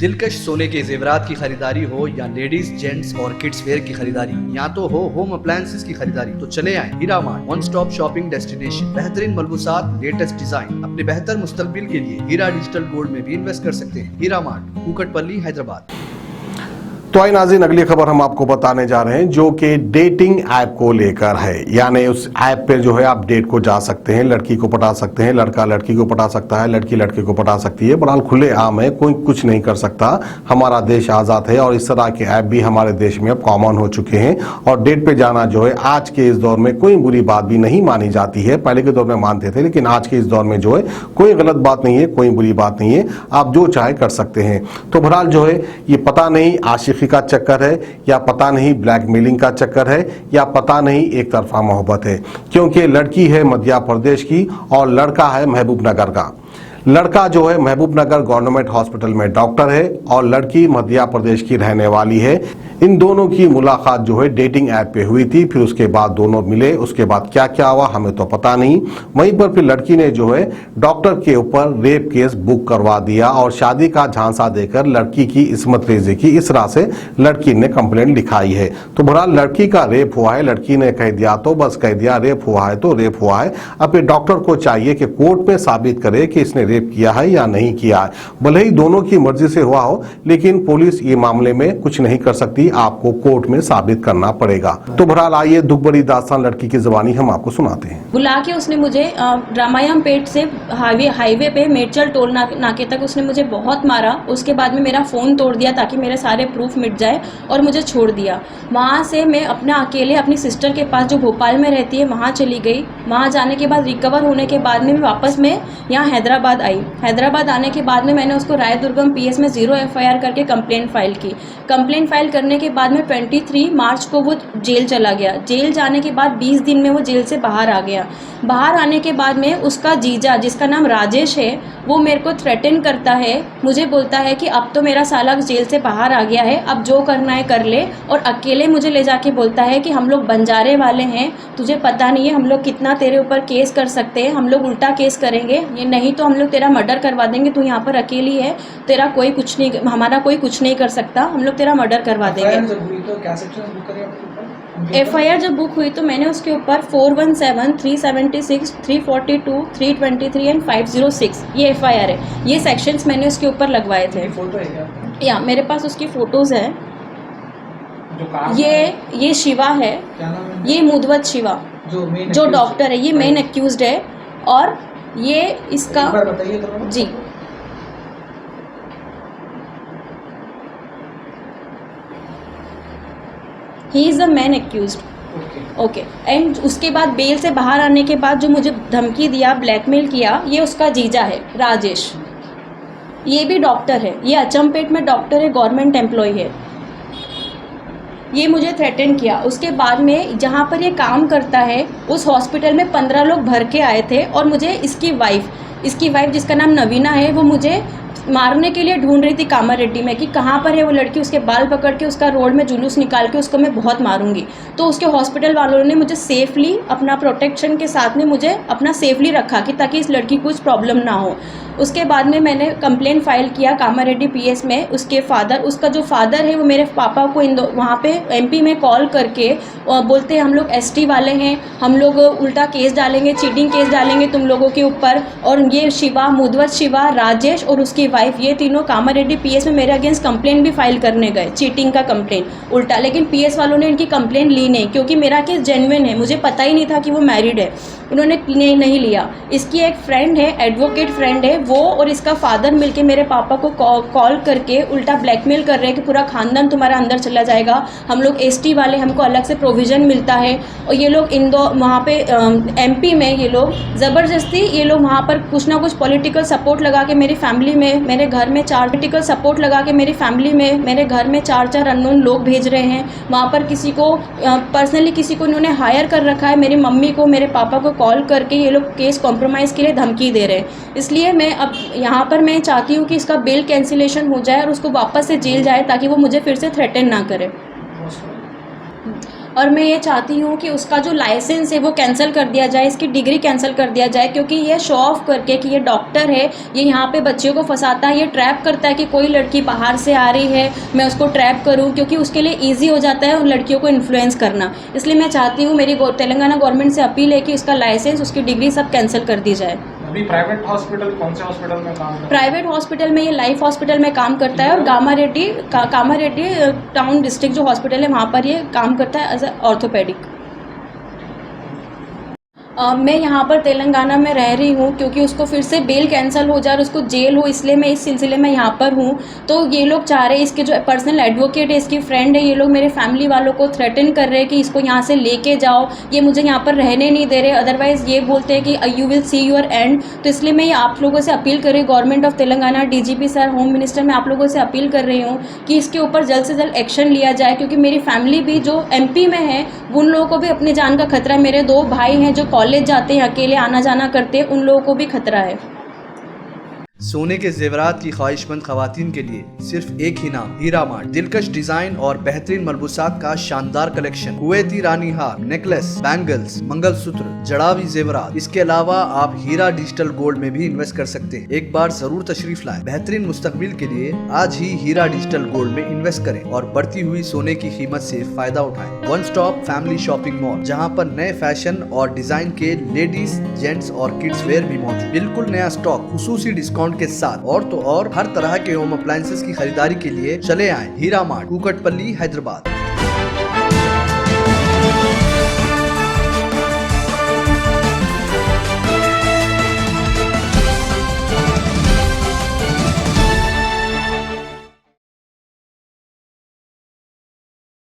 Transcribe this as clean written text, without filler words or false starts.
दिलकश सोने के जेवरात की खरीदारी हो या लेडीज जेंट्स और किड्स वेयर की खरीदारी, या तो हो होम अप्लायंसेस की खरीदारी, तो चले आए Heera mart, one stop shopping destination. बेहतरीन मलबूसात, लेटेस्ट डिजाइन, अपने बेहतर मुस्तकबिल के लिए हीरा डिजिटल गोल्ड में भी इन्वेस्ट कर सकते हैं। हीरा मार्ट, कुकटपल्ली, हैदराबाद। तो आई नाज़रीन, अगली खबर हम आपको बताने जा रहे हैं जो कि डेटिंग ऐप को लेकर है। यानी उस ऐप पे जो है आप डेट को जा सकते हैं, लड़की को पटा सकते हैं, लड़का लड़की को पटा सकता है, लड़की लड़के को पटा सकती है। बहरहाल खुले आम है, कोई कुछ नहीं कर सकता। हमारा देश आज़ाद है और इस तरह के ऐप भी हमारे देश में अब कॉमन हो चुके हैं। और डेट पे जाना जो है आज के इस दौर में कोई बुरी बात भी नहीं मानी जाती है। पहले के दौर में मानते थे, लेकिन आज के इस दौर में जो है कोई गलत बात नहीं है, कोई बुरी बात नहीं है। आप जो चाहे कर सकते हैं। तो बहरहाल जो है ये पता नहीं आशिकी का चक्कर है, या पता नहीं ब्लैकमेलिंग का चक्कर है, या पता नहीं एक तरफा मोहब्बत है। क्योंकि लड़की है मध्य प्रदेश की और लड़का है महबूब नगर का। लड़का जो है महबूब नगर गवर्नमेंट हॉस्पिटल में डॉक्टर है और लड़की मध्य प्रदेश की रहने वाली है। इन दोनों की मुलाकात जो है डेटिंग ऐप पे हुई थी। फिर उसके बाद दोनों मिले, उसके बाद क्या क्या हुआ हमें तो पता नहीं। वहीं पर फिर लड़की ने जो है डॉक्टर के ऊपर रेप केस बुक करवा दिया और शादी का झांसा देकर लड़की की इस्मत रेजी की। इस तरह से लड़की ने कंप्लेंट लिखाई है। तो बहरहाल लड़की का रेप हुआ है, लड़की ने कह दिया तो बस कह दिया, रेप हुआ है तो रेप हुआ है। अब ये डॉक्टर को चाहिए कि कोर्ट में साबित करे कि इसने रेप किया है या नहीं किया है। भले ही दोनों की मर्जी से हुआ हो, लेकिन पुलिस ये मामले में कुछ नहीं कर सकती, आपको कोर्ट में साबित करना पड़ेगा। तो बहरहाल आइए दुख भरी दास्तान लड़की की जुबानी हम आपको सुनाते हैं। बुला के उसने मुझे रामायण पेट से हाईवे पे मेडचल टोल नाके तक उसने मुझे बहुत मारा। उसके बाद में मेरा फ़ोन तोड़ दिया ताकि मेरे सारे प्रूफ मिट जाए और मुझे छोड़ दिया। वहाँ से मैं अपना अकेले अपनी सिस्टर के पास जो भोपाल में रहती है वहाँ चली गई। वहाँ जाने के बाद रिकवर होने के बाद में वापस मैं यहाँ हैदराबाद आई। हैदराबाद आने के बाद में मैंने उसको राय दुर्गम पीएस में 0 FIR करके कंप्लेंट फाइल की। कंप्लेंट फाइल करने के बाद में 23 मार्च को वो जेल चला गया। जेल जाने के बाद 20 दिन में वो जेल से बाहर आ गया। बाहर आने के बाद में उसका जीजा, जिसका नाम राजेश है, वो मेरे को थ्रेटन करता है। मुझे बोलता है कि अब तो मेरा साला जेल से बाहर आ गया है, अब जो करना है कर ले। और अकेले मुझे ले जाके बोलता है कि हम लोग बंजारे वाले हैं, तुझे पता नहीं है हम लोग कितना तेरे ऊपर केस कर सकते हैं, हम लोग उल्टा केस करेंगे, ये नहीं तो हम लोग तेरा मर्डर करवा देंगे। तू यहाँ पर अकेली है, तेरा कोई कुछ नहीं, हमारा कोई कुछ नहीं कर सकता, हम लोग तेरा मर्डर करवा देंगे। FIR जब बुक हुई तो मैंने उसके ऊपर 417, 376, 342, 323 एंड 506 ये FIR है। ये सेक्शंस मैंने उसके ऊपर लगवाए थे। फोटो है क्या? या मेरे पास उसकी फ़ोटोज़ है। ये शिवा है, क्या नाम है? ये मुदवत शिवा जो डॉक्टर है, ये मेन एक्यूज्ड है। और ये इसका एक बार बताइए तो। जी, he is the man accused. Okay. And उसके बाद बेल से बाहर आने के बाद जो मुझे धमकी दिया, ब्लैकमेल किया, ये उसका जीजा है राजेश। ये भी डॉक्टर है, ये अचमपेट में डॉक्टर है, गवर्नमेंट एम्प्लॉय है। ये मुझे थ्रेटन किया। उसके बाद में जहाँ पर ये काम करता है उस हॉस्पिटल में 15 लोग भर के आए थे और मुझे इसकी वाइफ जिसका नाम नवीना है, वो मुझे मारने के लिए ढूंढ रही थी कामारेड्डी में कि कहाँ पर है वो लड़की, उसके बाल पकड़ के उसका रोड में जुलूस निकाल के उसको मैं बहुत मारूंगी। तो उसके हॉस्पिटल वालों ने मुझे सेफली अपना प्रोटेक्शन के साथ में मुझे अपना सेफली रखा कि ताकि इस लड़की को कुछ प्रॉब्लम ना हो। उसके बाद में मैंने कंप्लेंट फाइल किया कामारेड्डी PS में। उसका जो फादर है वो मेरे पापा को वहाँ पे MP में कॉल करके बोलते हैं हम लोग ST वाले हैं, हम लोग उल्टा केस डालेंगे, चीटिंग केस डालेंगे तुम लोगों के ऊपर। और ये शिवा, मुदवत शिवा, राजेश और उसकी वाइफ, ये तीनों कामारेड्डी PS में मेरे अगेंस्ट कंप्लेंट भी फाइल करने गए, चीटिंग का कंप्लेंट उल्टा। लेकिन PS वालों ने इनकी कंप्लेंट ली नहीं क्योंकि मेरा केस जेन्युइन है, मुझे पता ही नहीं था कि वो मैरिड है, उन्होंने नहीं लिया। इसकी एक फ्रेंड है, एडवोकेट फ्रेंड है, वो और इसका फादर मिलके मेरे पापा को कॉल करके उल्टा ब्लैकमेल कर रहे हैं कि पूरा खानदान तुम्हारा अंदर चला जाएगा, हम लोग ST वाले, हमको अलग से प्रोविज़न मिलता है। और ये लोग वहाँ पे MP में ये लोग ज़बरदस्ती, ये लोग वहाँ पर कुछ ना कुछ पॉलिटिकल सपोर्ट लगा के मेरी फैमिली में, मेरे घर में 4 अननोन लोग भेज रहे हैं। वहाँ पर किसी को पर्सनली किसी को इन्होंने हायर कर रखा है, मेरी मम्मी को, मेरे पापा को कॉल करके ये लोग केस कॉम्प्रोमाइज़ के लिए धमकी दे रहे हैं। इसलिए मैं अब यहाँ पर मैं चाहती हूँ कि इसका बेल कैंसिलेशन हो जाए और उसको वापस से जेल जाए ताकि वो मुझे फिर से थ्रेटन ना करे। और मैं ये चाहती हूँ कि उसका जो लाइसेंस है वो कैंसिल कर दिया जाए, इसकी डिग्री कैंसिल कर दिया जाए, क्योंकि ये शो ऑफ करके कि ये डॉक्टर है, ये यहाँ पे बच्चियों को फंसाता है, ये ट्रैप करता है कि कोई लड़की बाहर से आ रही है मैं उसको ट्रैप करूँ, क्योंकि उसके लिए ईजी हो जाता है उन लड़कियों को इन्फ्लुएंस करना। इसलिए मैं चाहती हूँ, मेरी तेलंगाना गवर्नमेंट से अपील है कि उसका लाइसेंस, उसकी डिग्री सब कैंसिल कर दी जाए। अभी प्राइवेट हॉस्पिटल कौन से हॉस्पिटल में काम करता है? प्राइवेट हॉस्पिटल में ये लाइफ हॉस्पिटल में काम करता है, और कामारेड्डी टाउन डिस्ट्रिक्ट जो हॉस्पिटल है वहाँ पर ये काम करता है एज ए ऑर्थोपेडिक। मैं यहाँ पर तेलंगाना में रह रही हूँ क्योंकि उसको फिर से बेल कैंसिल हो जाए और उसको जेल हो, इसलिए मैं इस सिलसिले में यहाँ पर हूँ। तो ये लोग चाह रहे हैं, इसके जो पर्सनल एडवोकेट है, इसकी फ्रेंड है, ये लोग मेरे फैमिली वालों को थ्रेटन कर रहे हैं कि इसको यहाँ से लेके जाओ, ये मुझे यहाँ पर रहने नहीं दे रहे, अदरवाइज़ ये बोलते हैं कि you will see your and. तो इसलिए मैं आप लोगों से अपील कर रही हूँ, government of Telangana, DGP sir, home minister, मैं आप लोगों से अपील कर रही हूँ कि इसके ऊपर जल्द से जल्द एक्शन लिया जाए, क्योंकि मेरी फैमिली भी जो MP में है उन लोगों को भी अपनी जान का खतरा है। मेरे 2 भाई हैं जो कॉलेज जाते हैं, अकेले आना जाना करते हैं, उन लोगों को भी खतरा है। सोने के जेवरात की ख्वाहिशमंद खवातीन के लिए सिर्फ एक ही नाम, हीरा मार्ट। दिलकश डिजाइन और बेहतरीन मलबूसात का शानदार कलेक्शन, कुवैती रानी हार, नेकलेस, बैंगल्स, मंगलसूत्र, जड़ावी जेवरात। इसके अलावा आप हीरा डिजिटल गोल्ड में भी इन्वेस्ट कर सकते हैं। एक बार जरूर तशरीफ लाएं। बेहतरीन मुस्तकबिल के लिए आज ही हीरा डिजिटल गोल्ड में इन्वेस्ट करें और बढ़ती हुई सोने की कीमत से फायदा उठाएं। One stop family shopping mall, जहां पर नए फैशन और डिजाइन के लेडीज, जेंट्स और किड्स वेयर भी मौजूद। बिल्कुल नया स्टॉक, खुसूसी डिस्काउंट के साथ, और तो और हर तरह के होम अप्लायंसेस की खरीदारी के लिए चले आए हीरा मार्ट, कुकटपल्ली, हैदराबाद।